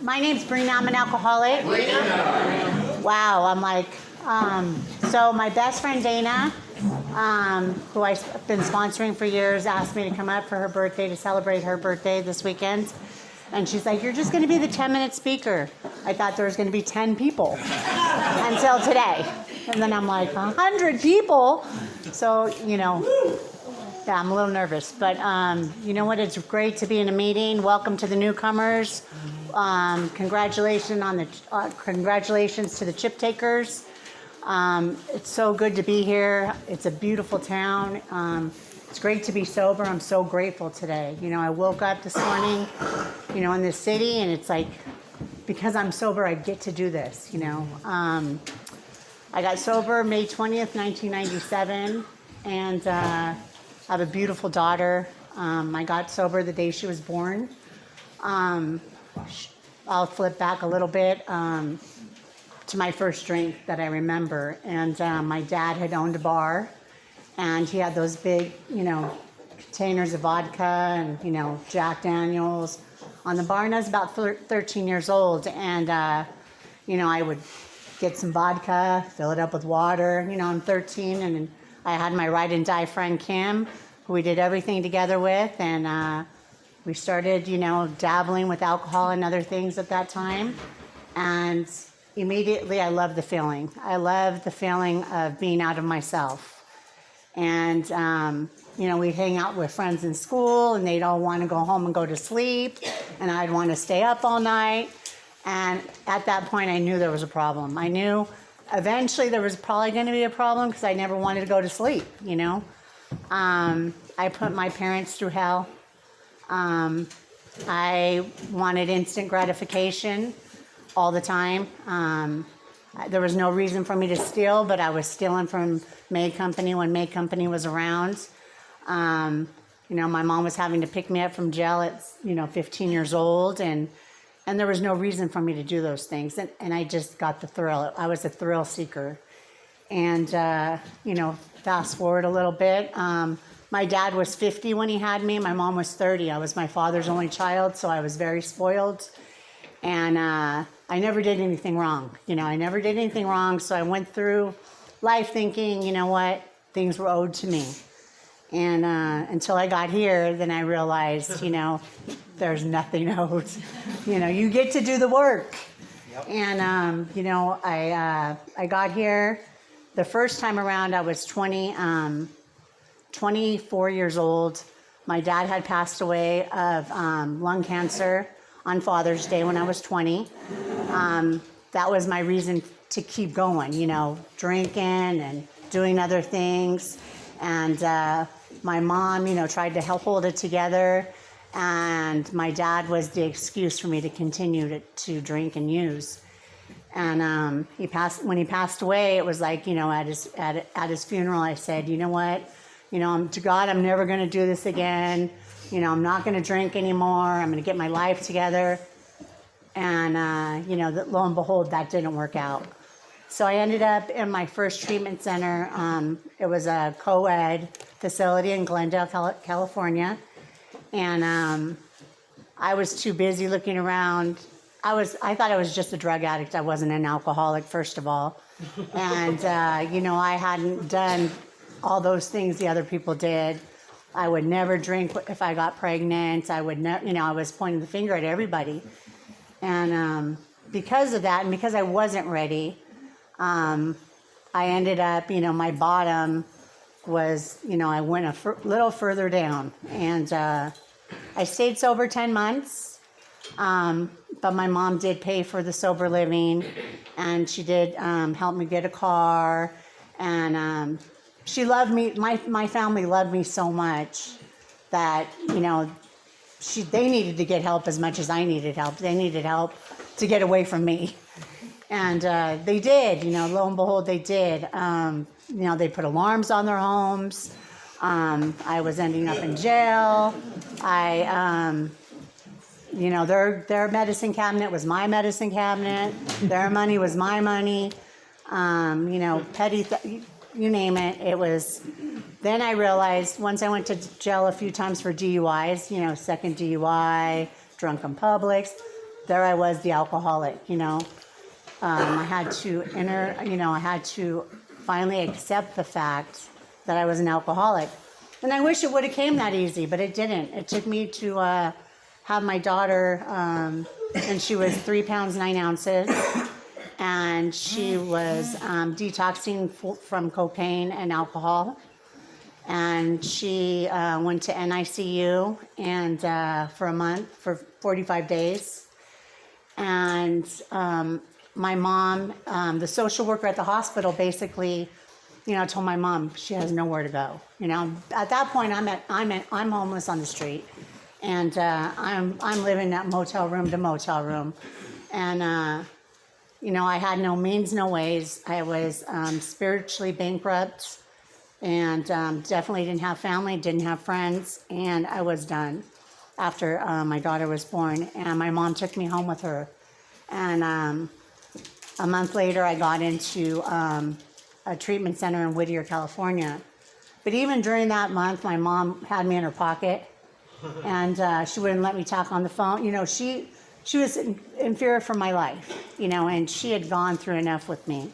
My name's Brina. I'm an alcoholic. Brina. Wow, I'm like, so my best friend Dana, who I've been sponsoring for years, asked me to come up for her birthday to celebrate her birthday this weekend. And she's like, you're just going to be the 10-minute speaker. I thought there was going to be 10 people until today. And then I'm like, 100 people? So, yeah, I'm a little nervous. But you know what? It's great to be in a meeting. Welcome to the newcomers. Congratulations to the chip takers. It's so good to be here. It's a beautiful town. It's great to be sober. I'm so grateful today. I woke up this morning, in this city, and it's like, because I'm sober, I get to do this, I got sober May 20th, 1997, and I have a beautiful daughter. I got sober the day she was born. I'll flip back a little bit to my first drink that I remember. And my dad had owned a bar, and he had those big, containers of vodka and, Jack Daniels on the bar. And I was about 13 years old, and, I would get some vodka, fill it up with water. I'm 13, and I had my ride and die friend Kim, who we did everything together with, and we started, dabbling with alcohol and other things at that time. And immediately I loved the feeling. I loved the feeling of being out of myself. And, we'd hang out with friends in school, and they'd all want to go home and go to sleep, and I'd want to stay up all night. And at that point, I knew there was a problem. I knew eventually there was probably going to be a problem because I never wanted to go to sleep, I put my parents through hell. I wanted instant gratification all the time. There was no reason for me to steal, but I was stealing from May Company when May Company was around. My mom was having to pick me up from jail at, 15 years old, and there was no reason for me to do those things. And I just got the thrill. I was a thrill seeker. And, fast forward a little bit. My dad was 50 when he had me. My mom was 30. I was my father's only child, so I was very spoiled. And I never did anything wrong. I never did anything wrong, so I went through life thinking, things were owed to me. And until I got here, then I realized, there's nothing owed. You get to do the work. Yep. And, I got here. The first time around, I was 24 years old. My dad had passed away of lung cancer on Father's Day when I was 20. That was my reason to keep going, drinking and doing other things. And my mom, tried to help hold it together. And my dad was the excuse for me to continue to drink and use. And when he passed away, it was like, at his funeral, I said, you know what? To God, I'm never going to do this again. I'm not going to drink anymore. I'm going to get my life together. And, lo and behold, that didn't work out. So I ended up in my first treatment center. It was a co-ed facility in Glendale, California. And I was too busy looking around. I thought I was just a drug addict. I wasn't an alcoholic, first of all. And, I hadn't done all those things the other people did. I would never drink if I got pregnant. I would never, I was pointing the finger at everybody. And because of that, and because I wasn't ready, I ended up, my bottom was, I went a little further down. And I stayed sober 10 months. But my mom did pay for the sober living, and she did help me get a car. And she loved me. My family loved me so much that, they needed to get help as much as I needed help. They needed help to get away from me. And they did, lo and behold, they did. They put alarms on their homes. I was ending up in jail. Their medicine cabinet was my medicine cabinet. Their money was my money. Petty, you name it. It was. Then I realized once I went to jail a few times for DUIs, second DUI, drunk in public, there I was, the alcoholic, I had to I had to finally accept the fact that I was an alcoholic. And I wish it would have came that easy, but it didn't. It took me to have my daughter, and she was 3 pounds 9 ounces, and she was detoxing from cocaine and alcohol. And she went to NICU and for a month, for 45 days. And my mom, the social worker at the hospital, basically, told my mom she has nowhere to go. At that point, I'm homeless on the street, and I'm living at motel room to motel room, and I had no means, no ways. I was spiritually bankrupt. And definitely didn't have family, didn't have friends, and I was done after my daughter was born. And my mom took me home with her. And a month later, I got into a treatment center in Whittier, California. But even during that month, my mom had me in her pocket, and she wouldn't let me talk on the phone. She was in fear for my life, and she had gone through enough with me.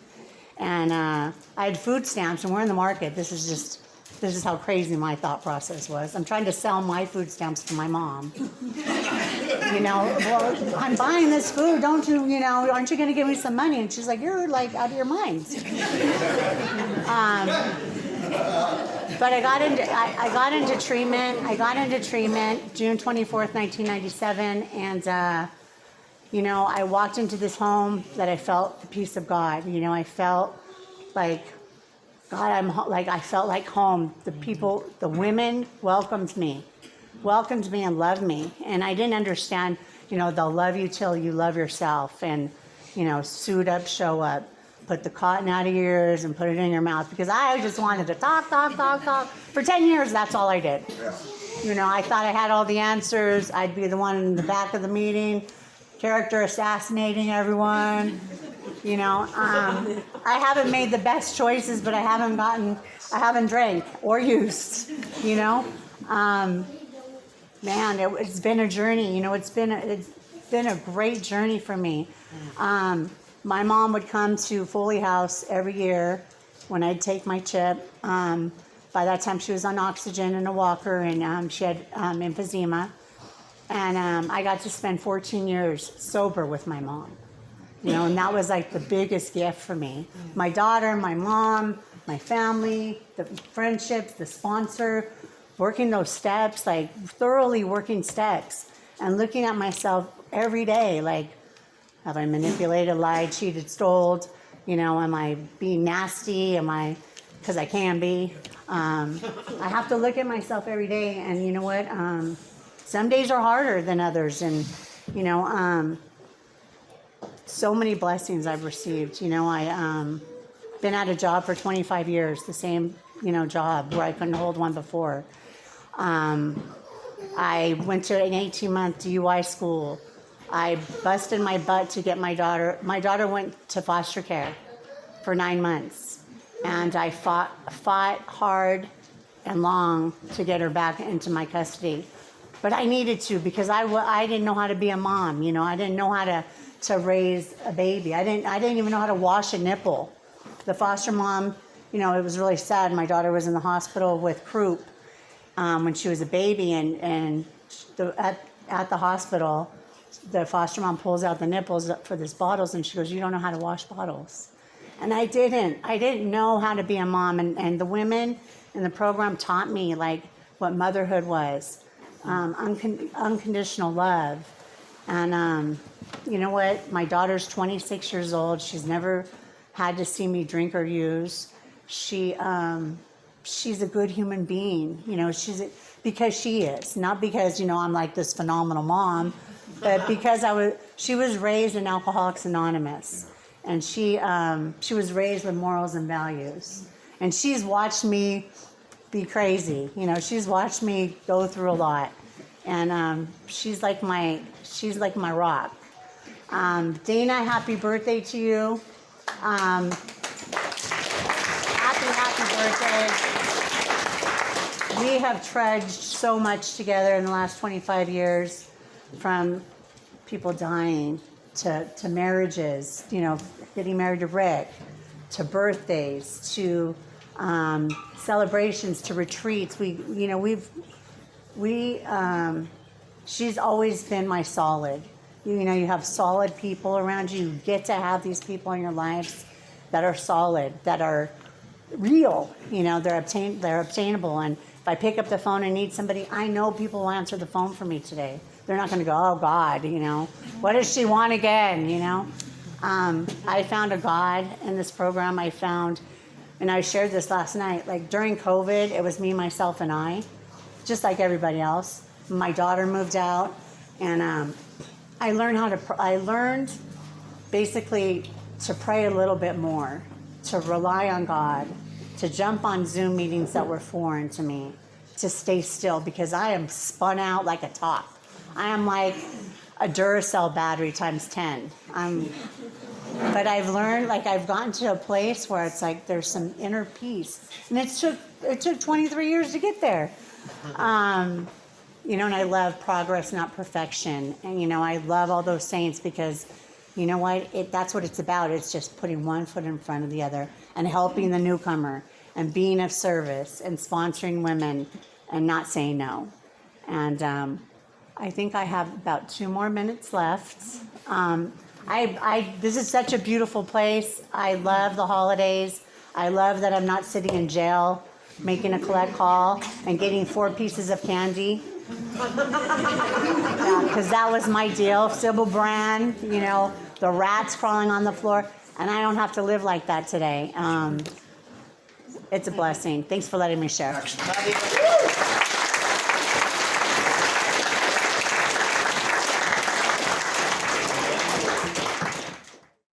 And I had food stamps, and we're in the market. This is how crazy my thought process was. I'm trying to sell my food stamps to my mom. Well, I'm buying this food. Don't you, aren't you going to give me some money? And she's like, you're like out of your mind. But I got into treatment. I got into treatment June 24th, 1997, and I walked into this home that I felt the peace of God. I felt like God. I felt like home. The people, the women welcomed me and loved me. And I didn't understand. They'll love you till you love yourself. And suit up, show up, put the cotton out of your ears and put it in your mouth, because I just wanted to talk. For 10 years, that's all I did. Yeah. I thought I had all the answers. I'd be the one in the back of the meeting, character assassinating everyone. I haven't made the best choices, but I haven't drank or used. Man, it's been a journey. It's been a great journey for me. My mom would come to Foley House every year when I'd take my chip. By that time, she was on oxygen and a walker, and she had emphysema. And I got to spend 14 years sober with my mom, and that was like the biggest gift for me. My daughter, my mom, my family, the friendships, the sponsor, working those steps, like thoroughly working steps, and looking at myself every day, like, have I manipulated, lied, cheated, stole? Am I being nasty? Because I can be. I have to look at myself every day, and you know what? Some days are harder than others, and so many blessings I've received. I been at a job for 25 years, the same job where I couldn't hold one before. I went to an 18-month DUI school. I busted my butt to get my daughter. My daughter went to foster care for 9 months, and I fought hard and long to get her back into my custody. But I needed to, because I didn't know how to be a mom. I didn't know how to raise a baby. I didn't even know how to wash a nipple. The foster mom, it was really sad. My daughter was in the hospital with croup when she was a baby, and at the hospital, the foster mom pulls out the nipples for these bottles, and she goes, "You don't know how to wash bottles." And I didn't know how to be a mom, and the women in the program taught me like what motherhood was. Unconditional love. And you know what? My daughter's 26 years old. She's never had to see me drink or use. She's a good human being. Because she is, not because I'm like this phenomenal mom, but because she was raised in Alcoholics Anonymous, and she was raised with morals and values, and she's watched me be crazy. She's watched me go through a lot, and she's like my rock. Dana, happy birthday to you. Happy birthday. We have trudged so much together in the last 25 years, from people dying, to marriages, you know, getting married to Rick, to birthdays, to celebrations, to retreats. She's always been my solid. You know, you have solid people around you. You get to have these people in your lives that are solid, that are real. You know, they're obtainable. And if I pick up the phone and need somebody, I know people will answer the phone for me today. They're not going to go, oh God, you know, what does she want again? You know, I found a God in this program. I found, and I shared this last night. Like during COVID, it was me, myself, and I, just like everybody else. My daughter moved out, and I learned basically to pray a little bit more, to rely on God, to jump on Zoom meetings that were foreign to me, to stay still, because I am spun out like a top. I am like a Duracell battery times 10. But I've learned, like I've gotten to a place where it's like there's some inner peace, and it took 23 years to get there. You know, and I love progress, not perfection. And, you know, I love all those saints because, you know what, that's what it's about. It's just putting one foot in front of the other and helping the newcomer and being of service and sponsoring women and not saying no. And I think I have about 2 more minutes left. This is such a beautiful place. I love the holidays. I love that I'm not sitting in jail making a collect call and getting 4 pieces of candy. Because that was my deal. Sybil Brand, you know, the rats crawling on the floor, and I don't have to live like that today. It's a blessing. Thanks for letting me share.